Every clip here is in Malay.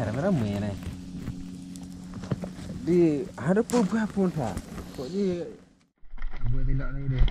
ramai-ramai ni. Di ada buah pun tak. Kok ni buah tidak lagi dia.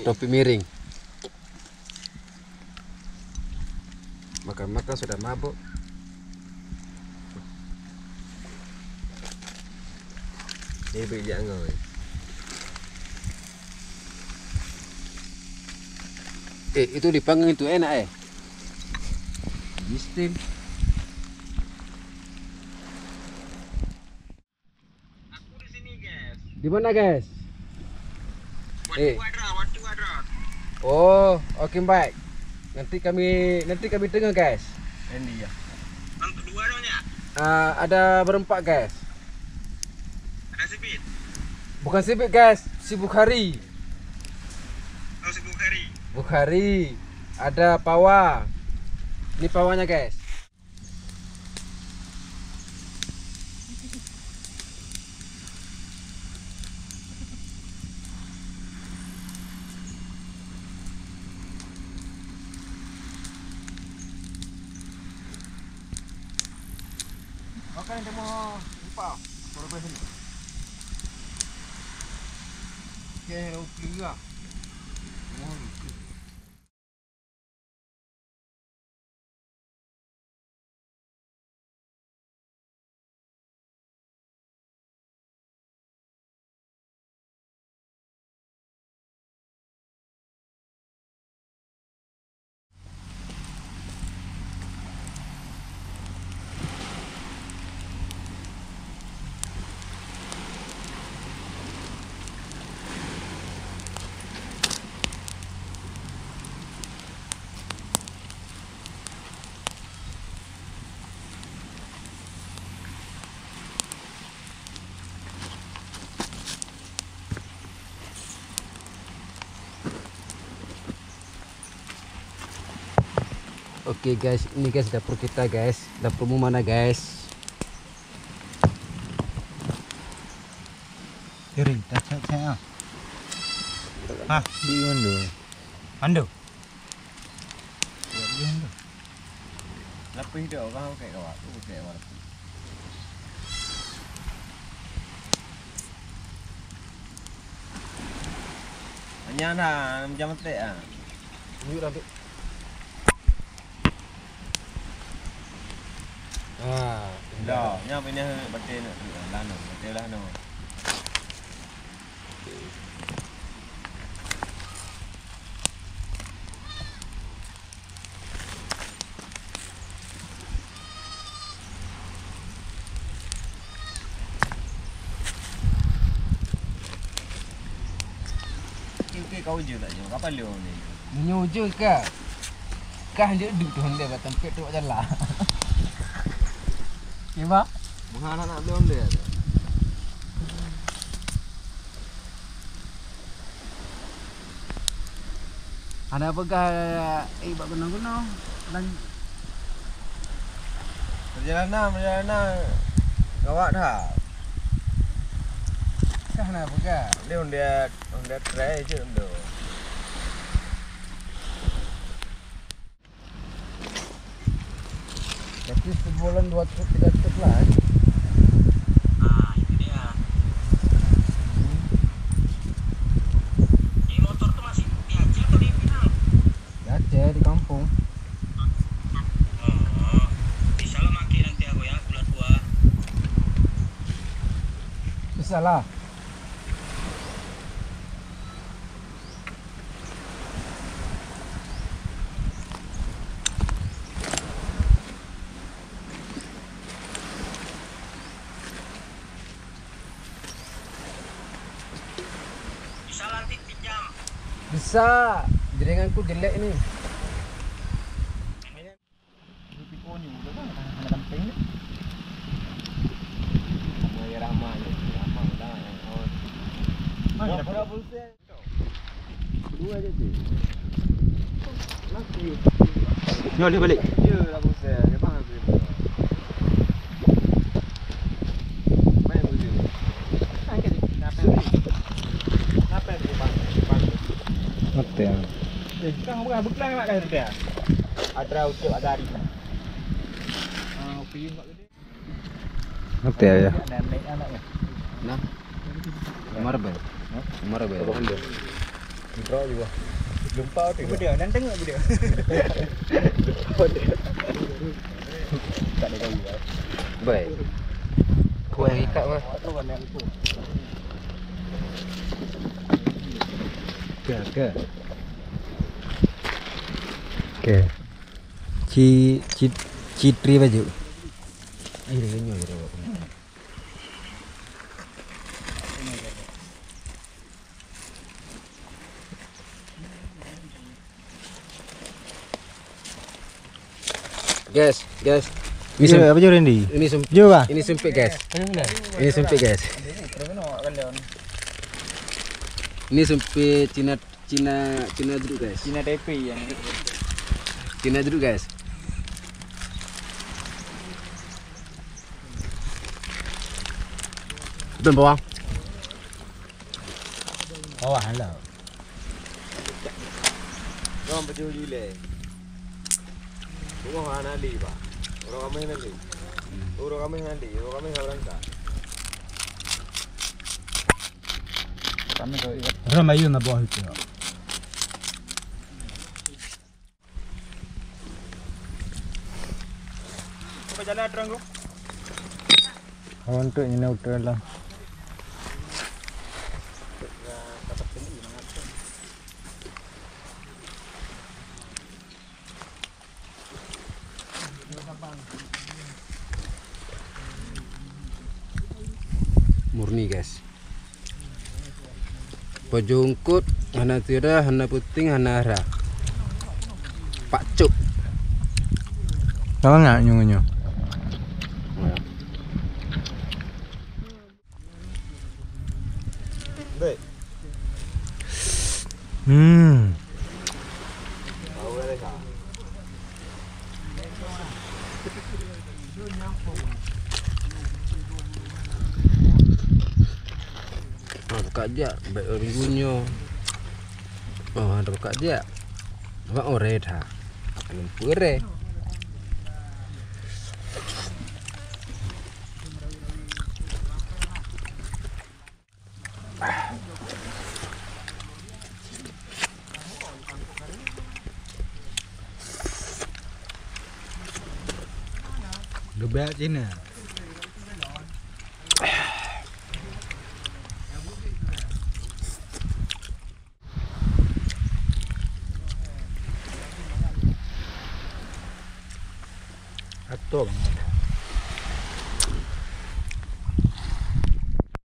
topi miring. Makan-makan sudah mabuk. Ini beri jangan. Itu dipanggang itu enak di steam. Aku di sini, guys. Di mana, guys? Watu Quadrat. Oh, oke baik. Nanti kami tengah, guys. Ini ya. Yang kedua dong ya? Ada berempat, guys. Ada sipit? Bukan sipit, guys. Si Bukhari. Oh, si Bukhari. Bukhari. Ada pawa. Ini pawanya, guys. Makan yang mau lupa. Baru beli sini. Oke, oke juga. Oke guys, ini guys dapur kita guys. Dapurmu mana guys? Kering, tak saya. Ah, di mana? Ando. Di mana? Lapis dia orang kayak kawat, kayak kawat. Hanya dah macam mete ah. Ini dah. Dah, nyap ini betul lano, betul lano. Oke, kau je tak je. Kapan lu ni? Menyu je ke? Kah dia duduk tu hendak tempat tu jalan. Gimana? Bukan anak belum dia. Ada apa kah? Bak gunung-gunung. Perjalanan. Gawat dah. Kah nak apa kah? Dia try je tu. Tapi sebulan 200-300 lah. Itu dia. Ini motor tuh masih di Aceh atau di Pinang? Di Aceh, di kampung. Oh, bisa lah maki nanti aku ya, bulan 2. Bisa lah. Bisa. Jaringanku jelek ni. Dua je tu. Nanti. Ni boleh balik. Ya, dah pusing. Dia faham tu. Banyak tu. Angkat ni. Napel ni. Napel ni bang. Mati ah. Kang bukan beklang mak kata dia. Ada ucap ada hari. Opin mak gede. Mati ya. Ada naik anaknya. Nah. Marbel. Marbel. Mikro juga. Lupa tu. Beda dan tengok beda. Tak ada kau juga. Baik. Kau yang ikat mah. Ke. Oke. Citri baju. Ini renyo je dah. Guys. Bisa apa je Randy? Ini sempit. Jo bah. Ini sempit guys. Ini sempit guys. Ini sempit Cina jeruk guys. Cina tepi yang Cina jeruk guys. Betul bawang. bawah lah. Kau betul gile. Bunga hana li ba. Orang kami nanti. Orang kami nanti. Orang kami orang tak. Kami tu. Orang bayu na bawah itu. Kau jalan terang tu. Untuk ini utar lah. Murni guys. Pojongkut, hana tira, hana puting, hana hara. Pak cuk. Tahu nggak nyungu? Baik. Tahu dah sah. Buka je, baik minggunya. Oh, ada buka je. Apa ore dah? Lumpur re. Gebak Cina. Atom.